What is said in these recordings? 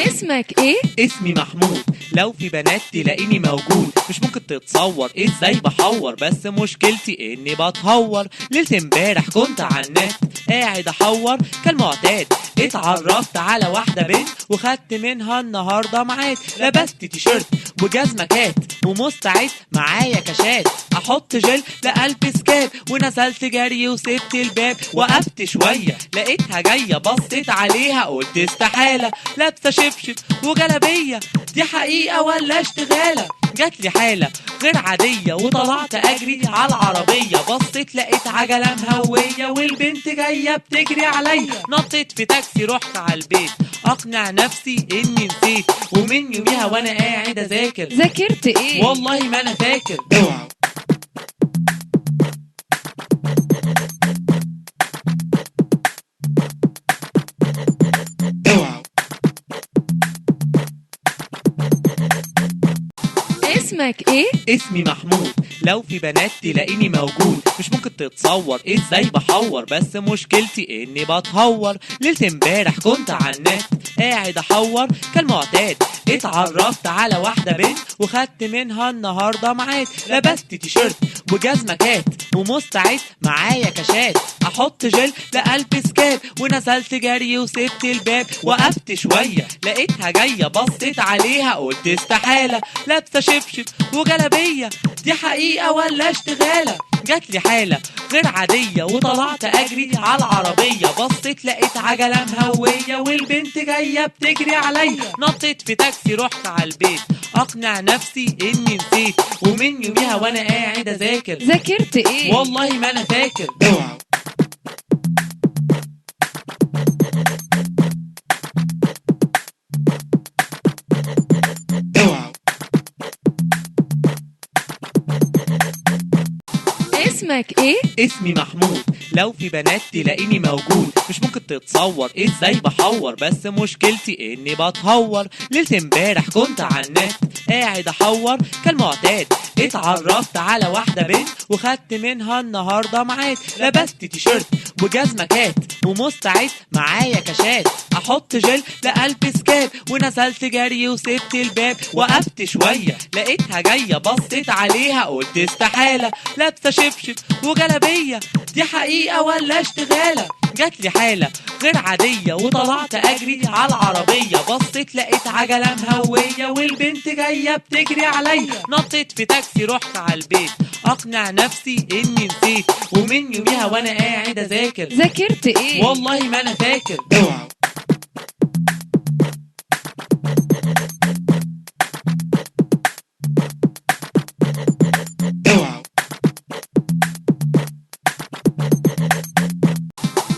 اسمك ايه؟ اسمي محمود. لو في بنات تلاقيني موجود، مش ممكن تتصور ازاي بحور، بس مشكلتي اني بتهور. ليلة امبارح كنت على النت قاعد احور كالمعتاد، اتعرفت على واحدة بنت وخدت منها النهاردة ميعاد. لبست تيشيرت وجزمة كات ومستعد معايا كاشات، احط جل لألبس كاب ونزلت جري وسبت الباب. وقفت شوية لقيتها جاية، بصيت عليها قلت استحالة، لابسة شبشب وجلبية، دي حقيقة ولا اشتغالة؟ جات لي حالة غير عادية وطلعت اجري على العربية، بصيت لقيت عجلة مهوية والبنت جاية بتجري عليا. نطيت في تاكسي رحت على البيت اقنع نفسي اني نسيت، ومن يوميها وانا قاعد اذاكر. ذاكرت ايه؟ والله ما انا فاكر. اسمك ايه؟ اسمي محمود. لو في بنات تلاقيني موجود، مش ممكن تتصور ازاي بحور، بس مشكلتي اني بتهور. ليلة امبارح كنت على النت قاعد احور كالمعتاد، اتعرفت على واحدة بنت وخدت منها النهاردة ميعاد. لبست تيشيرت وجزمة كات ومستعد معايا كاشات، احط جل لألبس كاب ونزلت جري وسبت الباب. وقفت شوية لقيتها جاية، بصيت عليها قلت استحالة، لابسة شبشب وجلبية، دي حقيقة ولا اشتغالة؟ جات لي حالة غير عادية وطلعت اجري على العربية، بصيت لقيت عجلة مهوية والبنت جاية بتجري عليا. نطيت في تاكسي رحت على البيت اقنع نفسي اني نسيت، ومن يوميها وانا قاعد اذاكر. ذاكرت ايه؟ والله ما انا فاكر. اسمك ايه؟ اسمي محمود. لو في بنات تلاقيني موجود، مش ممكن تتصور ازاي بحور، بس مشكلتي اني بتهور. ليلة امبارح كنت على النت قاعد احور كالمعتاد، اتعرفت على واحدة بنت وخدت منها النهاردة ميعاد. لبست تيشيرت وجزمة كات ومستعد معايا كاشات، احط جل لألبس كاب ونزلت جري وسبت الباب. وقفت شوية لقيتها جاية، بصيت عليها قلت استحالة، لابسة شبشب وجلبية، دي حقيقة ولا اشتغالة؟ جات لي حالة غير عادية وطلعت اجري على العربية، بصيت لقيت عجلة مهوية والبنت جاية بتجري عليا. نطيت في تاكسي رحت على البيت اقنع نفسي اني نسيت، ومن يوميها وانا قاعد اذاكر. ذاكرت ايه؟ والله ما انا فاكر.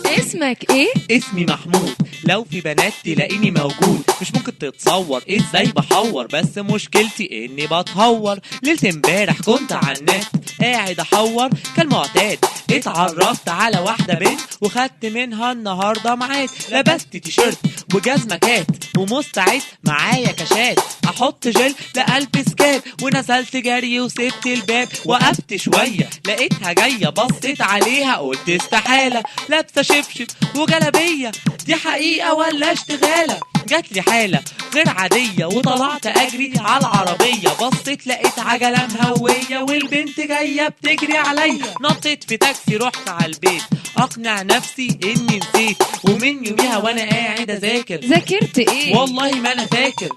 اسمك ايه؟ اسمي محمود. لو في بنات تلاقيني موجود، مش ممكن تتصور ازاي بحور، بس مشكلتي اني بتهور. ليلة امبارح كنت على النت قاعد احور كالمعتاد، اتعرفت على واحدة بنت وخدت منها النهاردة ميعاد. لبست تيشيرت وجزمة كات ومستعد معايا كاشات، احط جل لألبس كاب ونزلت جري وسبت الباب. وقفت شوية لقيتها جاية، بصيت عليها قلت استحالة، لابسة شبشب وجلبية، دي حقيقة ولا اشتغالة؟ جات لي حالة غير عادية وطلعت اجري على العربية، بصيت لقيت عجلة مهوية والبنت جاية بتجري عليا. نطيت في تاكسي رحت على البيت اقنع نفسي اني نسيت، ومن يوميها وانا قاعد اذاكر. ذاكرت ايه؟ والله ما انا فاكر.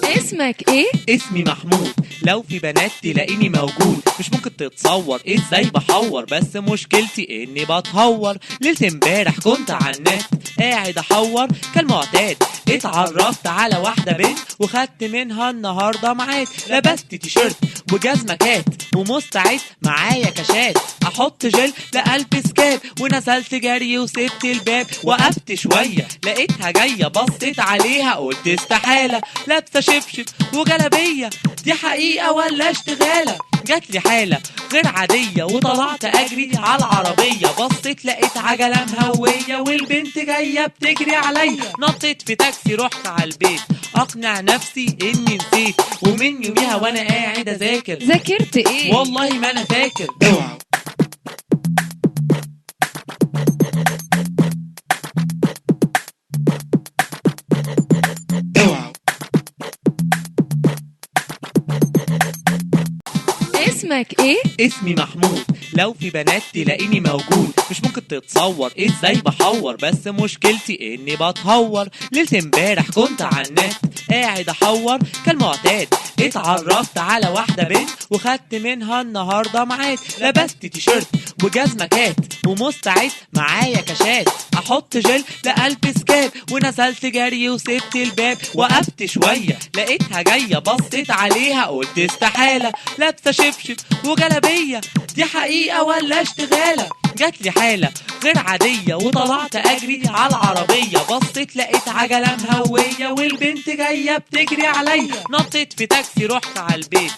اسمك ايه؟ اسمي محمود. لو في بنات تلاقيني موجود، مش ممكن تتصور ازاي بحور، بس مشكلتي اني بتهور. ليلة امبارح كنت على النت قاعد احور كالمعتاد، اتعرفت على واحدة بنت وخدت منها النهاردة ميعاد. لبست تيشيرت وجزمة كات ومستعد معايا كاشات، احط جل لألبس كاب ونزلت جري وسبت الباب. وقفت شوية لقيتها جاية، بصيت عليها قلت استحالة، لابسة شبشب وجلبية، دي حقيقة ولا اشتغالة؟ جات لي حالة غير عادية وطلعت اجري على العربية، بصيت لقيت عجلة مهوية والبنت جاية بتجري عليا، نطيت في تاكسي رحت على البيت اقنع نفسي اني نسيت، ومن يوميها وانا قاعد اذاكر ذاكرت ايه؟ والله ما انا فاكر. اسمك ايه؟ اسمي محمود، لو في بنات تلاقيني موجود، مش ممكن تتصور ازاي بحور، بس مشكلتي اني بتهور. ليلة امبارح كنت على النت قاعد احور كالمعتاد، اتعرفت على واحدة بنت وخدت منها النهاردة ميعاد، لبست تيشيرت وجزمة كات ومستعد معايا كاشات، احط جل لألبس كاب ونزلت جري وسبت الباب، وقفت شوية لقيتها جاية بصيت عليها قلت استحالة، لابسة شبشب وجلبية دي حقيقة ولا اشتغالة؟ جات لي حالة غير عادية وطلعت اجري على العربية، بصيت لقيت عجلة مهوية والبنت جاية بتجري عليا، نطيت في تاكسي رحت على البيت